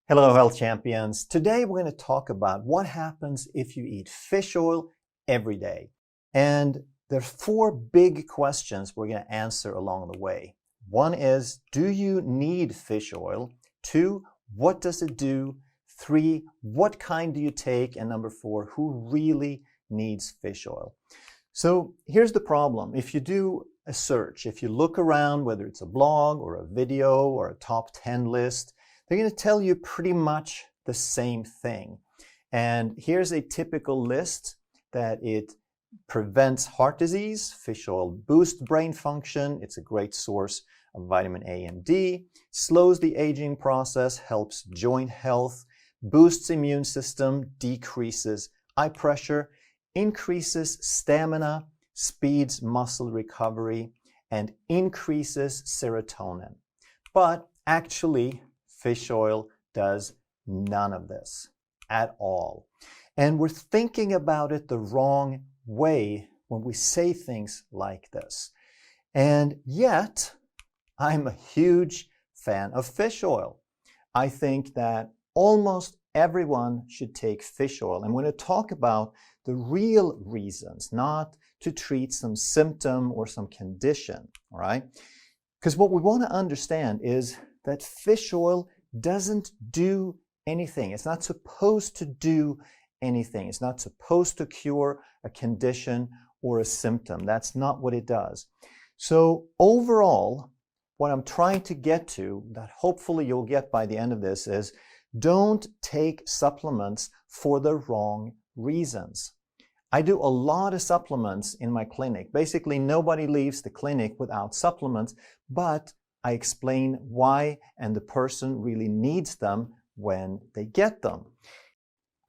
Hello, health champions. Today we're going to talk about what happens if you eat fish oil every day. And there are four big questions we're going to answer along the way. One is, do you need fish oil? Two, what does it do? Three, what kind do you take? And number four, who really needs fish oil? So here's the problem. If you do a search, if you look around, whether it's a blog or a video or a top 10 list, they're going to tell you pretty much the same thing. And here's a typical list: that it prevents heart disease, fish oil boosts brain function, it's a great source of vitamin A and D, slows the aging process, helps joint health, boosts immune system, decreases eye pressure, increases stamina, speeds muscle recovery, and increases serotonin. But actually, fish oil does none of this at all. And we're thinking about it the wrong way when we say things like this. And yet, I'm a huge fan of fish oil. I think that almost everyone should take fish oil. I'm going to talk about the real reasons, not to treat some symptom or some condition, all right? Because what we want to understand is that fish oil doesn't do anything. It's not supposed to do anything. It's not supposed to cure a condition or a symptom. That's not what it does. So overall, what I'm trying to get to, that hopefully you'll get by the end of this, is don't take supplements for the wrong reasons. I do a lot of supplements in my clinic. Basically, nobody leaves the clinic without supplements, but I explain why and the person really needs them when they get them.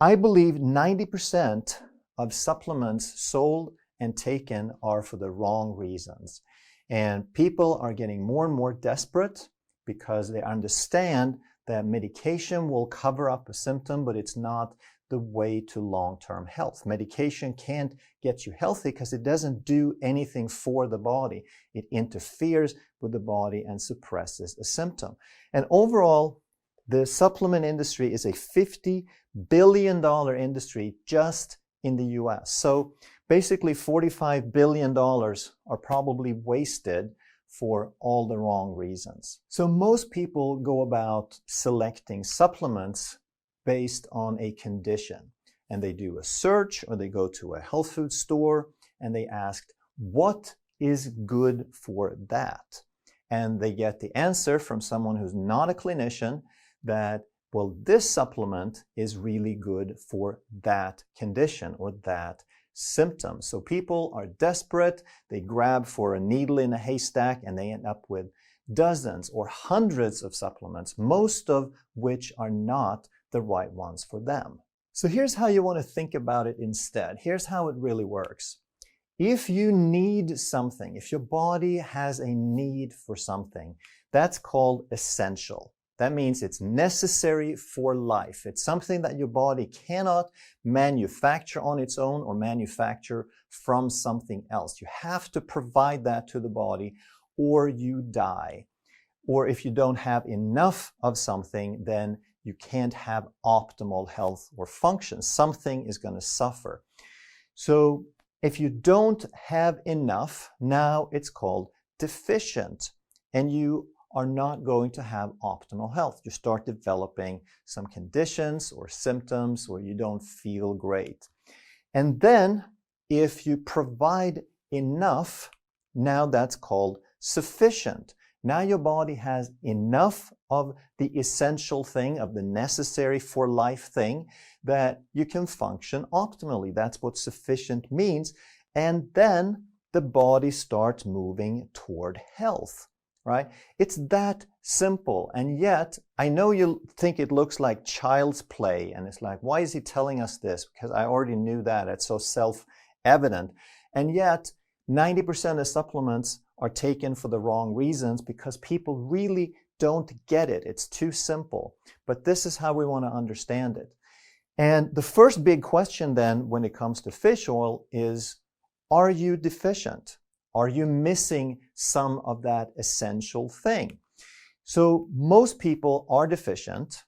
I believe 90% of supplements sold and taken are for the wrong reasons. And people are getting more and more desperate because they understand that medication will cover up a symptom, but it's not the way to long-term health. Medication can't get you healthy because it doesn't do anything for the body. It interferes with the body and suppresses a symptom. And overall, the supplement industry is a $50 billion industry just in the US. So basically $45 billion are probably wasted for all the wrong reasons. So most people go about selecting supplements based on a condition. And they do a search, or they go to a health food store and they ask, what is good for that? And they get the answer from someone who's not a clinician that, well, this supplement is really good for that condition or that symptom. So people are desperate, they grab for a needle in a haystack, and they end up with dozens or hundreds of supplements, most of which are not the right ones for them. So here's how you want to think about it instead. Here's how it really works. If you need something, if your body has a need for something, that's called essential. That means it's necessary for life. It's something that your body cannot manufacture on its own or manufacture from something else. You have to provide that to the body or you die. Or if you don't have enough of something, then you can't have optimal health or function. Something is going to suffer. So if you don't have enough, now it's called deficient, and you are not going to have optimal health. You start developing some conditions or symptoms where you don't feel great. And then if you provide enough, now that's called sufficient. Now your body has enough of the essential thing, of the necessary for life thing, that you can function optimally. That's what sufficient means. And then the body starts moving toward health, right? It's that simple. And yet, I know you think it looks like child's play. And it's like, why is he telling us this? Because I already knew that. It's so self-evident. And yet, 90% of supplements are taken for the wrong reasons because people really don't get it. It's too simple. But this is how we want to understand it. And the first big question then when it comes to fish oil is, are you deficient? Are you missing some of that essential thing? So most people are deficient.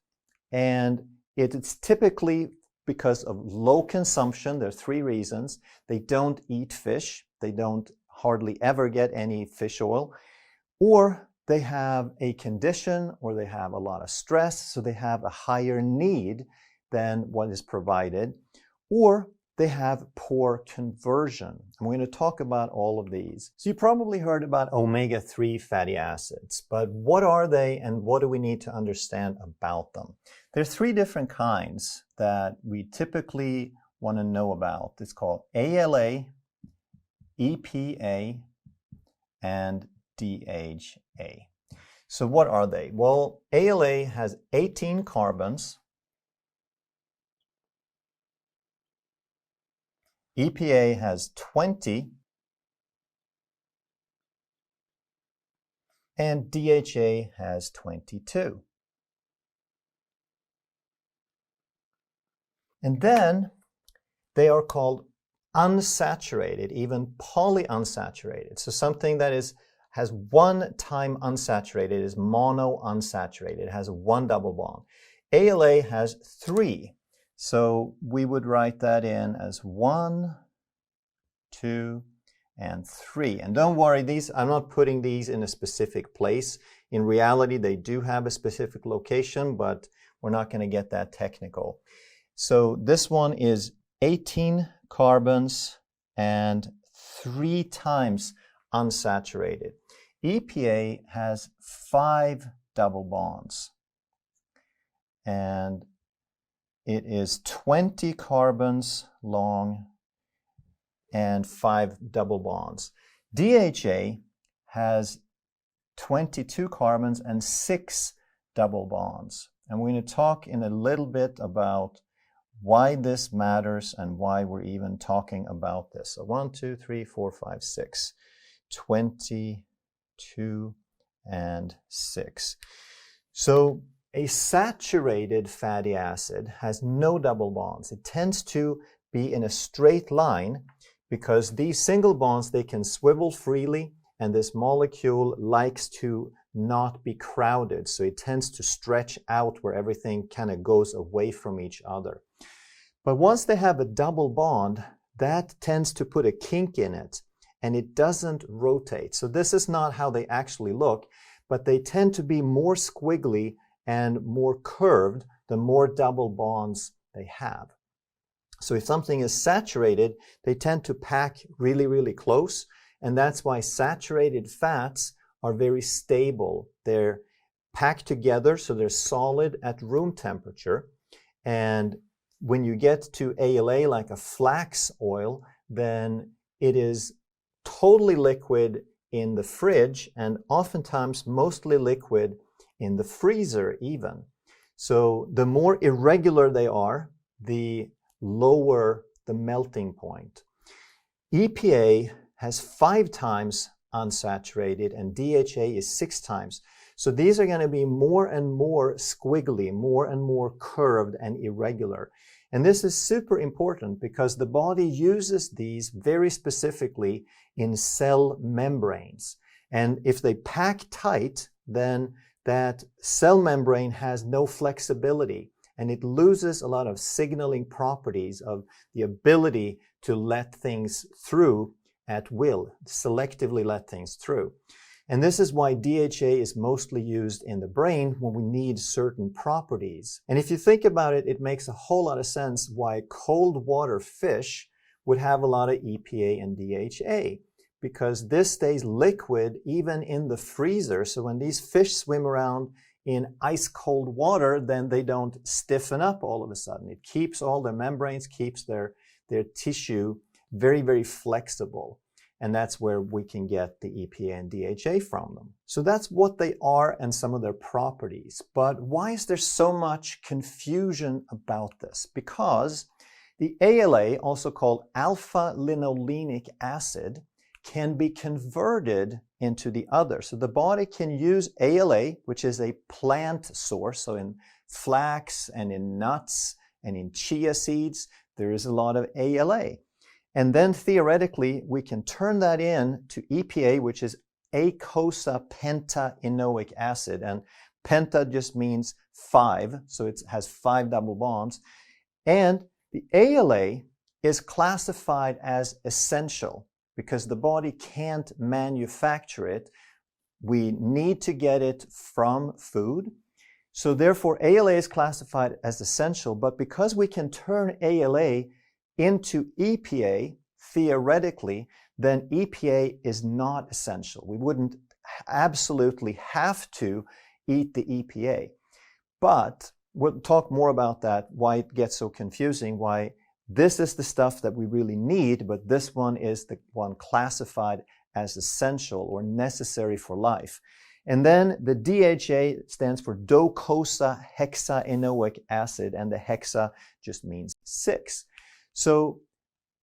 And it's typically because of low consumption. There are three reasons. They don't eat fish. They don't hardly ever get any fish oil. Or they have a condition, or they have a lot of stress, so they have a higher need than what is provided. Or they have poor conversion. And we're going to talk about all of these. So you probably heard about omega-3 fatty acids, but what are they and what do we need to understand about them? There are three different kinds that we typically want to know about. It's called ALA, EPA, and DHA. So what are they? Well, ALA has 18 carbons. EPA has 20, and DHA has 22. And then they are called unsaturated, even polyunsaturated. So something that has one time unsaturated is monounsaturated. It has one double bond. ALA has 3. So we would write that in as 1, 2, and 3. And don't worry, I'm not putting these in a specific place. In reality, they do have a specific location, but we're not going to get that technical. So this one is 18 carbons and 3 times unsaturated. EPA has 5 double bonds. And it is 20 carbons long and 5 double bonds. DHA has 22 carbons and 6 double bonds. And we're going to talk in a little bit about why this matters and why we're even talking about this. So 1, 2, 3, 4, 5, 6. 22 and 6. So a saturated fatty acid has no double bonds. It tends to be in a straight line because these single bonds, they can swivel freely, and this molecule likes to not be crowded. So it tends to stretch out where everything kind of goes away from each other. But once they have a double bond, that tends to put a kink in it, and it doesn't rotate. So this is not how they actually look, but they tend to be more squiggly and more curved the more double bonds they have. So if something is saturated, they tend to pack really, really close, and that's why saturated fats are very stable. They're packed together, so they're solid at room temperature. And when you get to ALA, like a flax oil, then it is totally liquid in the fridge and oftentimes mostly liquid in the freezer even. So the more irregular they are, the lower the melting point. EPA has 5 times unsaturated and DHA is 6 times. So these are going to be more and more squiggly, more and more curved and irregular. And this is super important because the body uses these very specifically in cell membranes. And if they pack tight, then that cell membrane has no flexibility, and it loses a lot of signaling properties of the ability to let things through at will, selectively let things through. And this is why DHA is mostly used in the brain when we need certain properties. And if you think about it, it makes a whole lot of sense why cold water fish would have a lot of EPA and DHA, because this stays liquid even in the freezer. So when these fish swim around in ice cold water, then they don't stiffen up all of a sudden. It keeps all their membranes, keeps their tissue very, very flexible. And that's where we can get the EPA and DHA from them. So that's what they are and some of their properties. But why is there so much confusion about this? Because the ALA, also called alpha-linolenic acid, can be converted into the other. So the body can use ALA, which is a plant source. So in flax and in nuts and in chia seeds, there is a lot of ALA. And then theoretically, we can turn that in to EPA, which is eicosapentaenoic acid. And Penta just means 5, so it has 5 double bonds. And the ALA is classified as essential because the body can't manufacture it. We need to get it from food. So therefore, ALA is classified as essential, but because we can turn ALA into EPA, theoretically, then EPA is not essential. We wouldn't absolutely have to eat the EPA. But we'll talk more about that, why it gets so confusing, why this is the stuff that we really need, but this one is the one classified as essential or necessary for life. And then the DHA stands for docosahexaenoic acid, and the hexa just means 6. So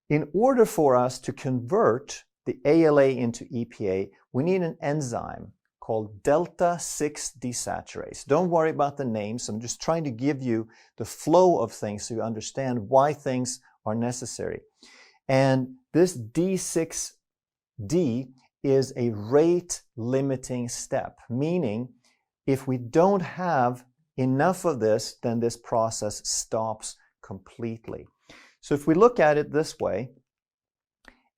in order for us to convert the ALA into EPA, we need an enzyme called delta-6 desaturase. Don't worry about the names. I'm just trying to give you the flow of things so you understand why things are necessary. And this D6D is a rate-limiting step, meaning if we don't have enough of this, then this process stops completely. So if we look at it this way,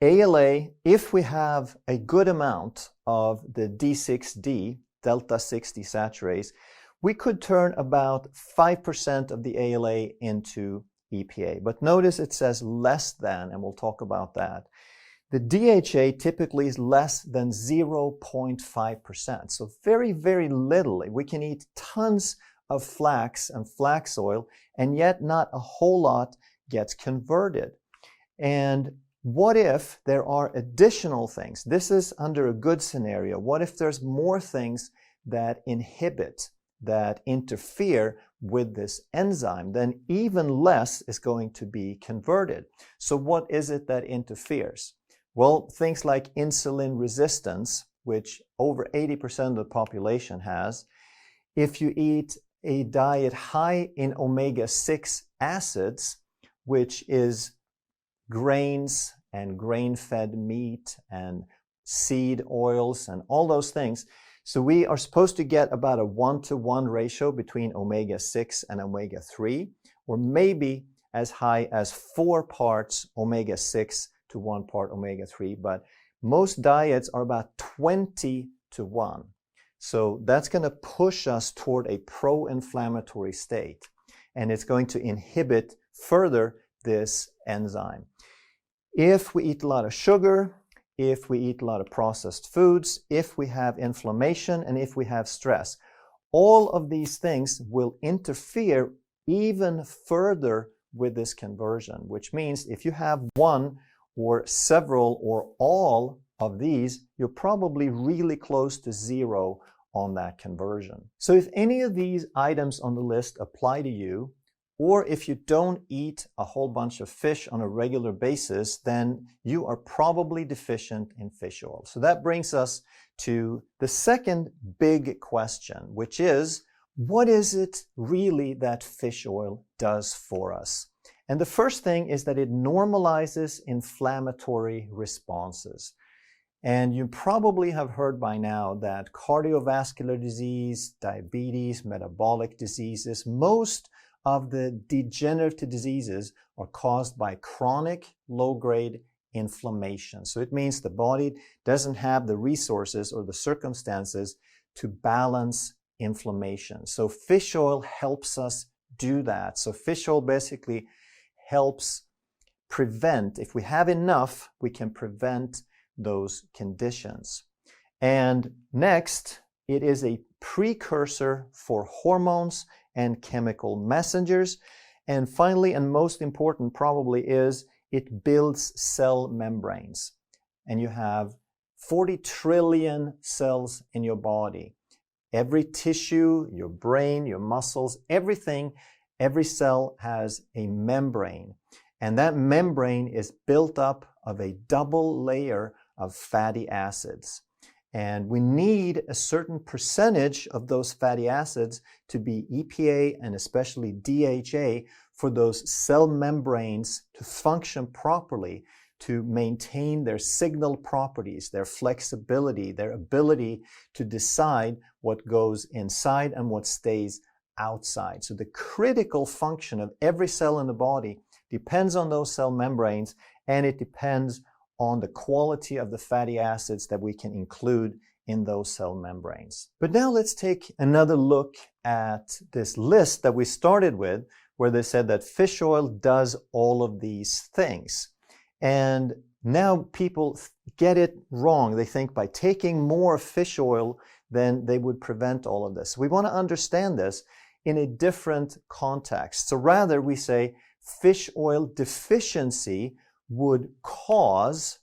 ALA, if we have a good amount of the D6D, delta-6 desaturase, we could turn about 5% of the ALA into EPA. But notice it says less than, and we'll talk about that. The DHA typically is less than 0.5%. So very, very little. We can eat tons of flax and flax oil, and yet not a whole lot gets converted. And what if there are additional things? This is under a good scenario. What if there's more things that inhibit, that interfere with this enzyme? Then even less is going to be converted. So what is it that interferes? Well, things like insulin resistance, which over 80% of the population has. If you eat a diet high in omega-6 acids, which is grains and grain-fed meat and seed oils and all those things. So we are supposed to get about a 1-to-1 ratio between omega-6 and omega-3, or maybe as high as 4 parts omega-6 to 1 part omega-3, but most diets are about 20-to-1. So that's going to push us toward a pro-inflammatory state, and it's going to inhibit further this enzyme. If we eat a lot of sugar, if we eat a lot of processed foods, if we have inflammation, and if we have stress, all of these things will interfere even further with this conversion, which means if you have one or several or all of these, you're probably really close to 0 on that conversion. So if any of these items on the list apply to you, or if you don't eat a whole bunch of fish on a regular basis, then you are probably deficient in fish oil. So that brings us to the second big question, which is, what is it really that fish oil does for us? And the first thing is that it normalizes inflammatory responses. And you probably have heard by now that cardiovascular disease, diabetes, metabolic diseases, most of the degenerative diseases are caused by chronic low-grade inflammation. So it means the body doesn't have the resources or the circumstances to balance inflammation. So fish oil helps us do that. So fish oil basically helps prevent, if we have enough, we can prevent those conditions. And next, it is a precursor for hormones and chemical messengers. And finally, and most important probably, is it builds cell membranes. And you have 40 trillion cells in your body. Every tissue, your brain, your muscles, everything, every cell has a membrane. And that membrane is built up of a double layer of fatty acids. And we need a certain percentage of those fatty acids to be EPA and especially DHA for those cell membranes to function properly, to maintain their signal properties, their flexibility, their ability to decide what goes inside and what stays outside. So the critical function of every cell in the body depends on those cell membranes, and it depends on the quality of the fatty acids that we can include in those cell membranes. But now let's take another look at this list that we started with, where they said that fish oil does all of these things. And now people get it wrong. They think by taking more fish oil, then they would prevent all of this. We want to understand this in a different context. So rather we say fish oil deficiency would cause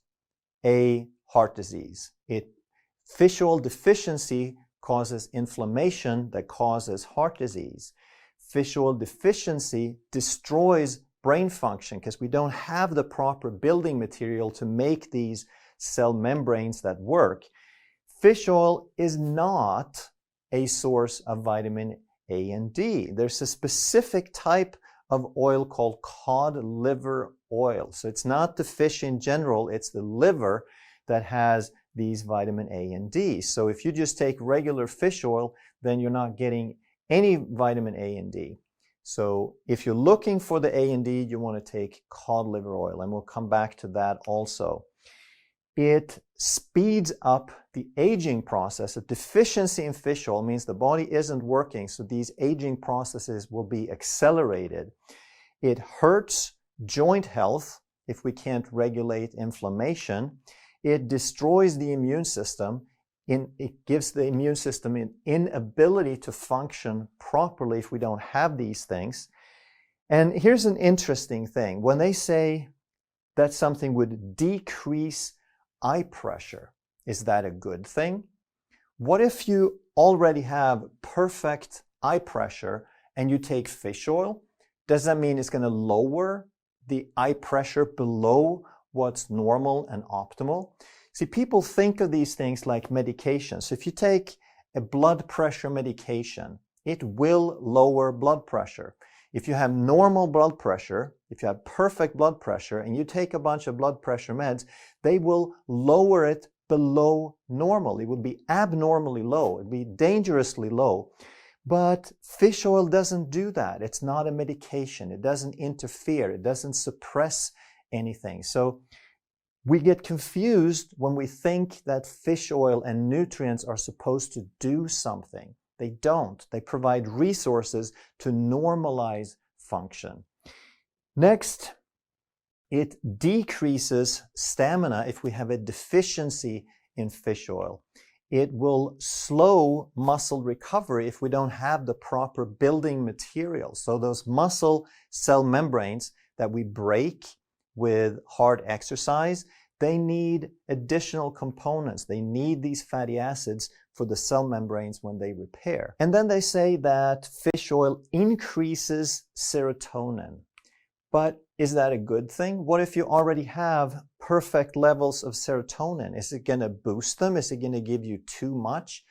a heart disease. Fish oil deficiency causes inflammation that causes heart disease. Fish oil deficiency destroys brain function because we don't have the proper building material to make these cell membranes that work. Fish oil is not a source of vitamin A and D. There's a specific type of oil called cod liver oil. So it's not the fish in general, it's the liver that has these vitamin A and D. So if you just take regular fish oil, then you're not getting any vitamin A and D. So if you're looking for the A and D, you want to take cod liver oil, and we'll come back to that also. It speeds up the aging process. A deficiency in fish oil means the body isn't working, so these aging processes will be accelerated. It hurts joint health if we can't regulate inflammation. It destroys the immune system. It gives the immune system an inability to function properly if we don't have these things. And here's an interesting thing. When they say that something would decrease eye pressure, is that a good thing? What if you already have perfect eye pressure and you take fish oil? Does that mean it's going to lower the eye pressure below what's normal and optimal? See, people think of these things like medication. So if you take a blood pressure medication, it will lower blood pressure. If you have normal blood pressure, if you have perfect blood pressure, and you take a bunch of blood pressure meds, they will lower it below normal. It would be abnormally low. It would be dangerously low. But fish oil doesn't do that. It's not a medication. It doesn't interfere. It doesn't suppress anything. So we get confused when we think that fish oil and nutrients are supposed to do something. They don't. They provide resources to normalize function. Next, it decreases stamina if we have a deficiency in fish oil. It will slow muscle recovery if we don't have the proper building materials. So those muscle cell membranes that we break with hard exercise, they need additional components. They need these fatty acids for the cell membranes when they repair. And then they say that fish oil increases serotonin. But is that a good thing? What if you already have perfect levels of serotonin? Is it going to boost them? Is it going to give you too much?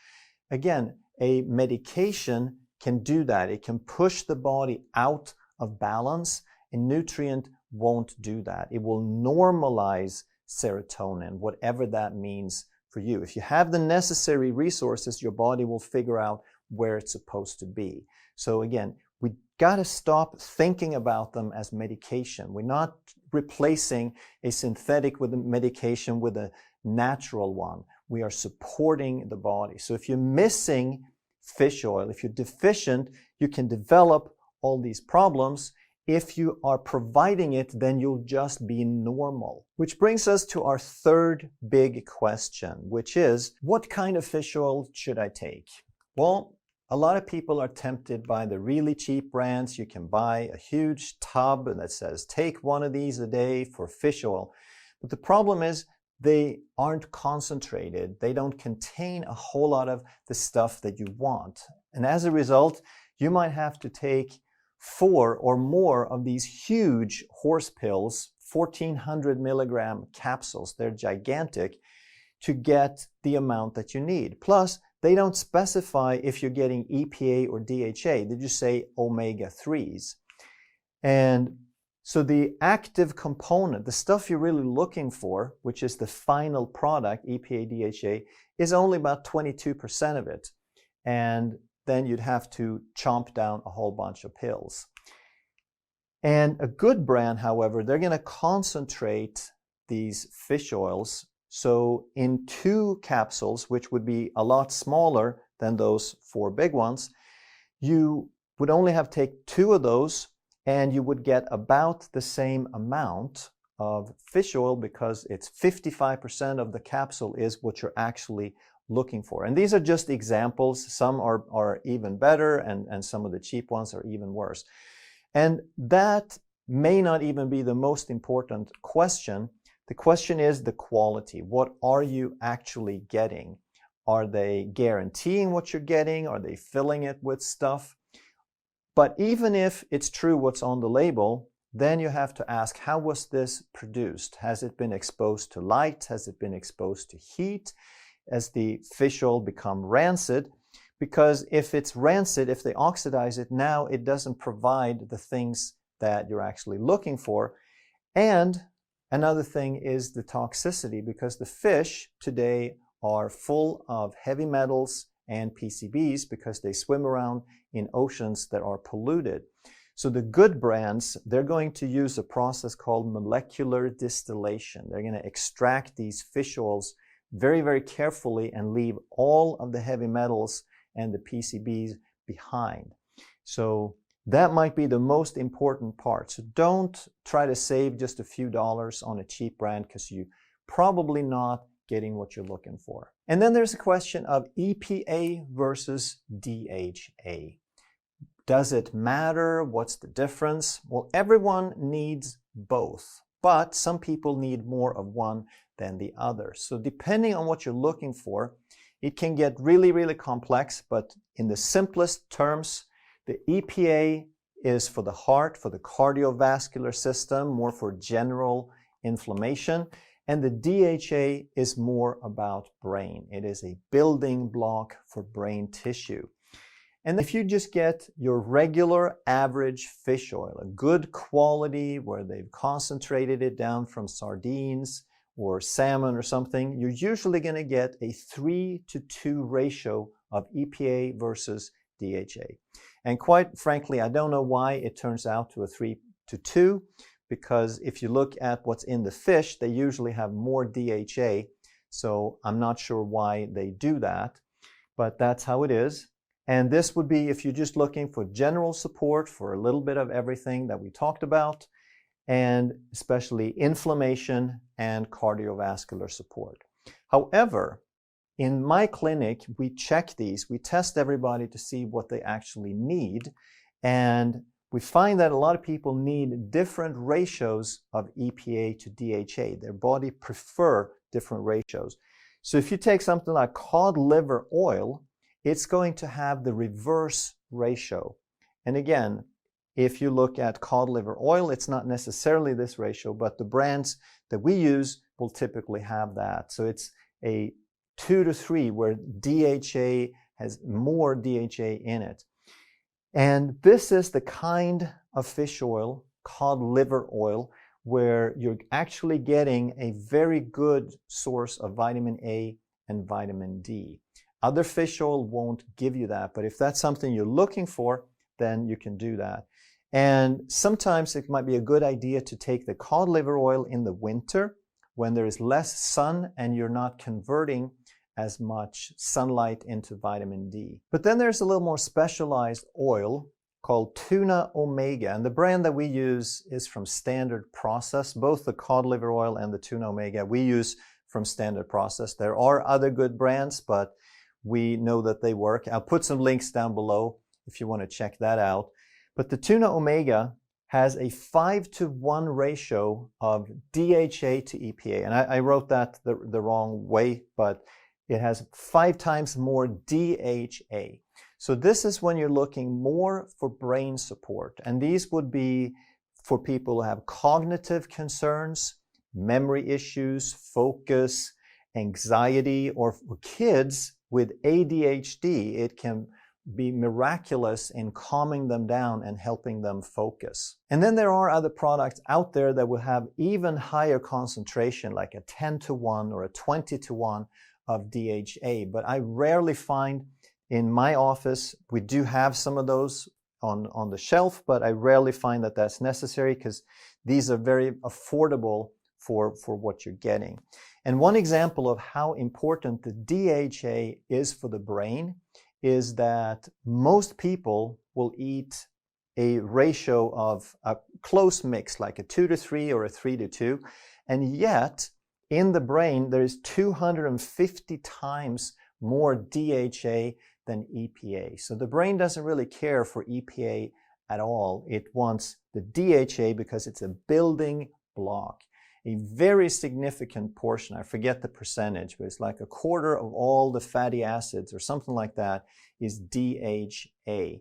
Again, a medication can do that. It can push the body out of balance. A nutrient won't do that. It will normalize serotonin, whatever that means for you. If you have the necessary resources, your body will figure out where it's supposed to be. So again, we got to stop thinking about them as medication. We're not replacing a synthetic with a medication with a natural one. We are supporting the body. So if you're missing fish oil, if you're deficient, you can develop all these problems. If you are providing it, then you'll just be normal. Which brings us to our third big question, which is, what kind of fish oil should I take? Well, a lot of people are tempted by the really cheap brands. You can buy a huge tub that says, take one of these a day for fish oil. But the problem is they aren't concentrated. They don't contain a whole lot of the stuff that you want. And as a result, you might have to take 4 or more of these huge horse pills, 1,400 milligram capsules. They're gigantic to get the amount that you need. Plus, they don't specify if you're getting EPA or DHA. They just say omega-3s. And So the active component, the stuff you're really looking for, which is the final product, EPA, DHA, is only about 22% of it. And then you'd have to chomp down a whole bunch of pills. And a good brand, however, they're going to concentrate these fish oils. So in 2 capsules, which would be a lot smaller than those 4 big ones, you would only have to take 2 of those, and you would get about the same amount of fish oil because it's 55% of the capsule is what you're actually looking for. And these are just examples. Some are even better, and some of the cheap ones are even worse. And that may not even be the most important question. The question is the quality. What are you actually getting? Are they guaranteeing what you're getting? Are they filling it with stuff? But even if it's true what's on the label, then you have to ask, how was this produced? Has it been exposed to light? Has it been exposed to heat? Has the fish oil become rancid? Because if it's rancid, if they oxidize it, now it doesn't provide the things that you're actually looking for. And another thing is the toxicity, because the fish today are full of heavy metals and PCBs because they swim around in oceans that are polluted. So the good brands, they're going to use a process called molecular distillation. They're going to extract these fish oils very, very carefully and leave all of the heavy metals and the PCBs behind. So that might be the most important part. So don't try to save just a few dollars on a cheap brand, because you're probably not getting what you're looking for. And then there's a question of EPA versus DHA. Does it matter? What's the difference? Well, everyone needs both, but some people need more of one than the other. So depending on what you're looking for, it can get really, really complex, but in the simplest terms, the EPA is for the heart, for the cardiovascular system, more for general inflammation. And the DHA is more about brain. It is a building block for brain tissue. And if you just get your regular average fish oil, a good quality where they've concentrated it down from sardines or salmon or something, you're usually going to get a 3-to-2 ratio of EPA versus DHA. And quite frankly, I don't know why it turns out to a 3-to-2, because if you look at what's in the fish, they usually have more DHA. So I'm not sure why they do that, but that's how it is. And this would be if you're just looking for general support for a little bit of everything that we talked about, and especially inflammation and cardiovascular support. However, in my clinic, we check these. We test everybody to see what they actually need. And we find that a lot of people need different ratios of EPA to DHA. Their body prefer different ratios. So if you take something like cod liver oil, it's going to have the reverse ratio. And again, if you look at cod liver oil, it's not necessarily this ratio, but the brands that we use will typically have that. So it's a 2-to-3 where DHA has more DHA in it. And this is the kind of fish oil, cod liver oil, where you're actually getting a very good source of vitamin A and vitamin D. Other fish oil won't give you that, but if that's something you're looking for, then you can do that. And sometimes it might be a good idea to take the cod liver oil in the winter when there is less sun and you're not converting as much sunlight into vitamin D. But then there's a little more specialized oil called tuna omega, and the brand that we use is from Standard Process. Both the cod liver oil and the tuna omega we use from Standard Process. There are other good brands, but we know that they work. I'll put some links down below if you want to check that out. But the tuna omega has a 5-to-1 ratio of DHA to EPA. And I wrote that the wrong way, but it has 5 times more DHA. So this is when you're looking more for brain support. And these would be for people who have cognitive concerns, memory issues, focus, anxiety, or for kids with ADHD, it can be miraculous in calming them down and helping them focus. And then there are other products out there that will have even higher concentration, like a 10-to-1 or a 20-to-1 of DHA. But I rarely find in my office, we do have some of those on the shelf, but I rarely find that that's necessary because these are very affordable for what you're getting. And one example of how important the DHA is for the brain is that most people will eat a ratio of a close mix, like a 2-to-3 or a 3-to-2, and yet in the brain there is 250 times more DHA than EPA. So the brain doesn't really care for EPA at all. It wants the DHA because it's a building block. A very significant portion, I forget the percentage, but it's like a quarter of all the fatty acids or something like that is DHA.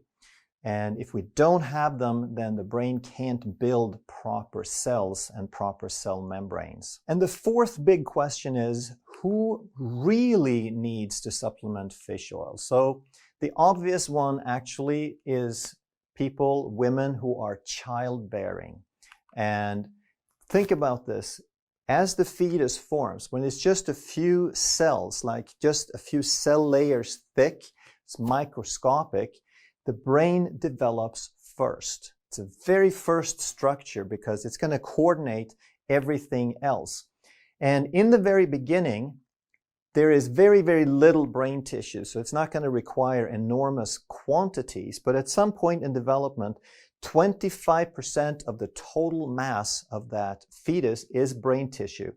And if we don't have them, then the brain can't build proper cells and proper cell membranes. And the fourth big question is, who really needs to supplement fish oil? So the obvious one actually is people, women who are childbearing. And think about this. As the fetus forms, when it's just a few cells, like just a few cell layers thick, it's microscopic, the brain develops first. It's a very first structure because it's going to coordinate everything else. And in the very beginning, there is very, very little brain tissue, so it's not going to require enormous quantities. But at some point in development, 25% of the total mass of that fetus is brain tissue.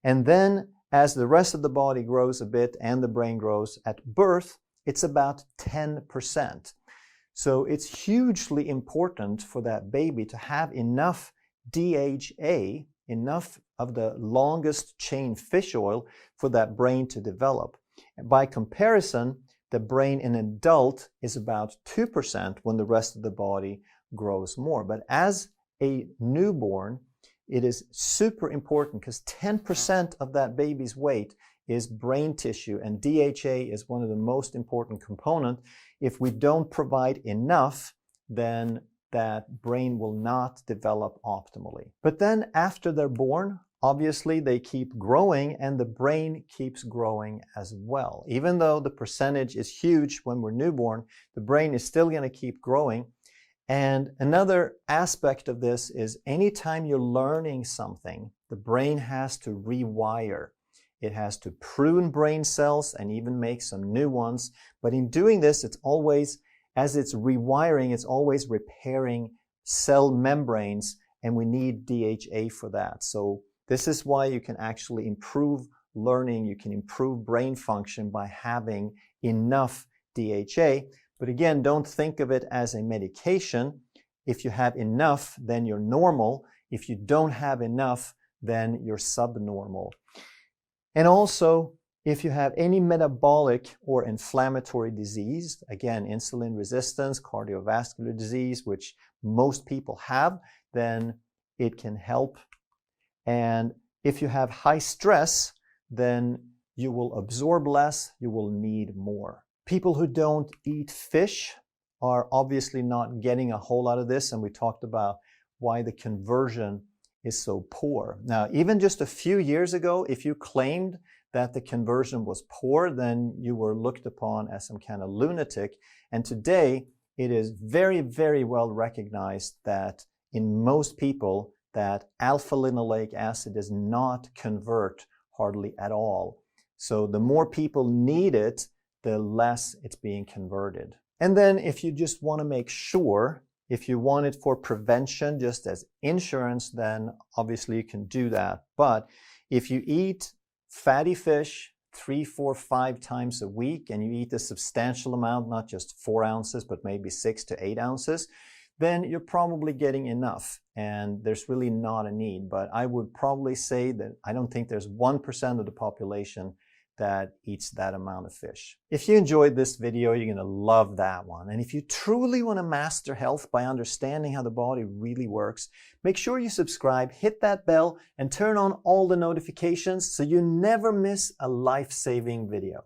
And then as the rest of the body grows a bit and the brain grows, at birth, it's about 10%. So it's hugely important for that baby to have enough DHA, enough of the longest chain fish oil for that brain to develop. And by comparison, the brain in an adult is about 2% when the rest of the body grows more. But as a newborn, it is super important because 10% of that baby's weight is brain tissue, and DHA is one of the most important components. If we don't provide enough, then that brain will not develop optimally. But then after they're born, obviously they keep growing and the brain keeps growing as well. Even though the percentage is huge when we're newborn, the brain is still going to keep growing. And another aspect of this is anytime you're learning something, the brain has to rewire. It has to prune brain cells and even make some new ones. But in doing this, it's always, as it's rewiring, it's always repairing cell membranes, and we need DHA for that. So this is why you can actually improve learning, you can improve brain function by having enough DHA. But again, don't think of it as a medication. If you have enough, then you're normal. If you don't have enough, then you're subnormal. And also, if you have any metabolic or inflammatory disease, again, insulin resistance, cardiovascular disease, which most people have, then it can help. And if you have high stress, then you will absorb less, you will need more. People who don't eat fish are obviously not getting a whole lot of this, and we talked about why the conversion is so poor. Now, even just a few years ago, if you claimed that the conversion was poor, then you were looked upon as some kind of lunatic. And today, it is very, very well recognized that in most people, that alpha-linoleic acid does not convert hardly at all. So the more people need it, the less it's being converted. And then if you just want to make sure, if you want it for prevention, just as insurance, then obviously you can do that. But if you eat fatty fish 3, 4, 5 times a week, and you eat a substantial amount, not just 4 ounces, but maybe 6 to 8 ounces, then you're probably getting enough, and there's really not a need. But I would probably say that I don't think there's 1% of the population that eats that amount of fish. If you enjoyed this video, you're going to love that one. And if you truly want to master health by understanding how the body really works, make sure you subscribe, hit that bell, and turn on all the notifications so you never miss a life-saving video.